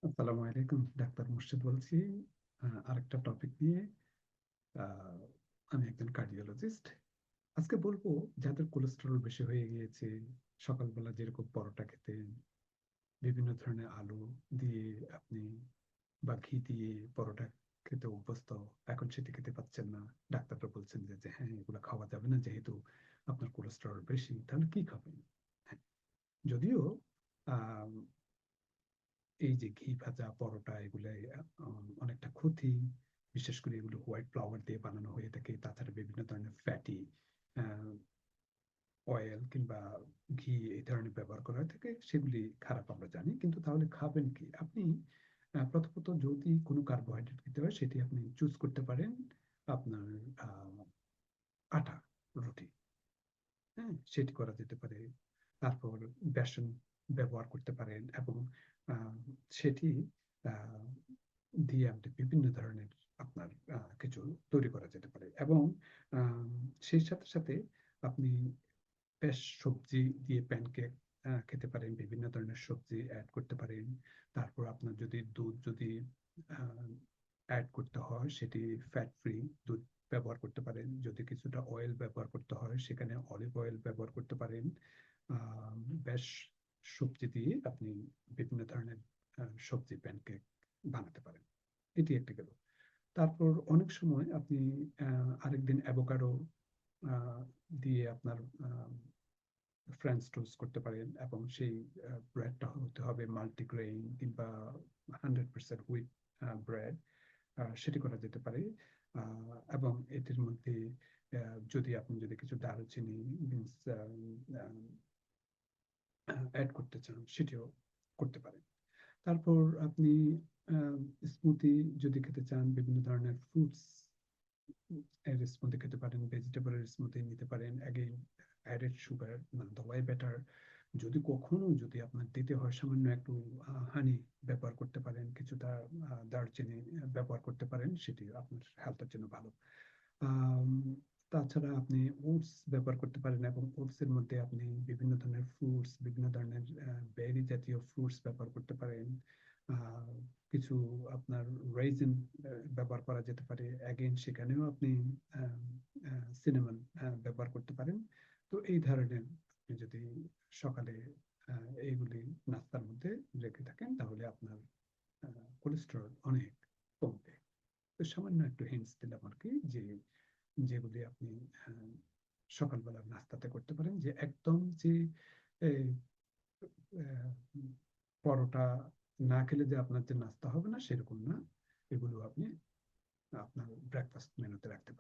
আসসালামু আলাইকুম, ডাক্তার মুর্শিদ বলছি। আরেকটা টপিক নিয়ে। আহ, আমি একজন কার্ডিওলজিস্ট। আজকে বলবো, যাদের কোলেস্টেরল বেশি হয়ে গিয়েছে, সকালবেলা যেরকম পরোটা খেতেন, বিভিন্ন ধরনের আলু দিয়ে আপনি বা ঘি দিয়ে পরোটা খেতে অভ্যস্ত, এখন সেটি খেতে পাচ্ছেন না। ডাক্তাররা বলছেন যে হ্যাঁ, এগুলো খাওয়া যাবে না, যেহেতু আপনার কোলেস্টেরল বেশি। তাহলে কি খাবেন? হ্যাঁ, যদিও আহ এই যে ঘি ভাজা পরোটা, এগুলো অনেকটা ক্ষতি। বিশেষ করে এগুলো হোয়াইট ফ্লাওয়ার দিয়ে বানানো হয়ে থাকে। তাছাড়া বিভিন্ন ধরনের ফ্যাটি অয়েল কিংবা ঘি এই ধরনের ব্যবহার করা হয়ে থাকে, সেগুলি খারাপ আমরা জানি। কিন্তু তাহলে খাবেন কি আপনি? প্রথমত, যদি কোনো কার্বোহাইড্রেট খেতে হয়, সেটি আপনি চুজ করতে পারেন আপনার আটা রুটি। হ্যাঁ, সেটি করা যেতে পারে। তারপর বেসন ব্যবহার করতে পারেন, এবং আহ, সেটি আহ, দিয়ে আপনি বিভিন্ন ধরনের আপনার কিছু তৈরি করা যেতে পারে। এবং আহ, সেই সাথে সাথে আপনি বেশ সবজি দিয়ে প্যানকেক খেতে পারেন, বিভিন্ন ধরনের সবজি অ্যাড করতে পারেন। তারপর আপনার যদি দুধ যদি অ্যাড করতে হয়, সেটি ফ্যাট ফ্রি দুধ ব্যবহার করতে পারেন। যদি কিছুটা অয়েল ব্যবহার করতে হয়, সেখানে অলিভ অয়েল ব্যবহার করতে পারেন। আহ, বেশ সবজি দিয়ে আপনি বিভিন্ন ধরনের সবজি প্যানকেক বানাতে পারেন। এটি একটা গেল। তারপর অনেক সময় আপনি আরেকদিন অ্যাভোকাডো দিয়ে আপনার ফ্রেঞ্চ টোস্ট করতে পারেন, এবং সেই ব্রেডটা হতে হবে মাল্টিগ্রেইন কিংবা 100% হুইট ব্রেড। সেটি করা যেতে পারে। এবং এটির মধ্যে যদি কিছু দারুচিনি অ্যাড করতে চান, সেটিও করতে পারেন। তারপর আপনি স্মুদি যদি খেতে চান, বিভিন্ন ধরনের ফ্রুটস এর স্মুদি খেতে পারেন, ভেজিটেবলের স্মুদি নিতে পারেন। অ্যাগেইন, অ্যাডেড সুগার না দেওয়াই বেটার। যদি আপনার দিতে হয়, সামান্য একটু হানি ব্যবহার করতে পারেন, কিছুটা দারচিনি ব্যবহার করতে পারেন, সেটি আপনার হেলথের জন্য ভালো। আম, তাছাড়া আপনি ওটস ব্যবহার করতে পারেন, এবং ওটস এর মধ্যে আপনি বিভিন্ন ধরনের ফ্রুটস, বিভিন্ন ধরনের বেরি জাতীয় ফ্রুটস ব্যবহার করতে পারেন। আহ, কিছু আপনার রেজিন ব্যবহার করা যেতে পারে। অ্যাগেন, সেখানেও আপনি সিনেমন ব্যবহার করতে পারেন। তো এই ধরনের আপনি যদি সকালে এইগুলি নাস্তার মধ্যে রেখে থাকেন, তাহলে আপনার কোলেস্টেরল অনেক কমবে। তো সামান্য একটু হিন্টস দিলাম আর কি, যে যেগুলি আপনি আহ, সকালবেলা নাস্তাতে করতে পারেন। যে একদম যে এই, আহ, পরোটা না খেলে যে আপনার যে নাস্তা হবে না, সেরকম না। এগুলো আপনি আপনার ব্রেকফাস্ট মেনুতে রাখতে পারেন।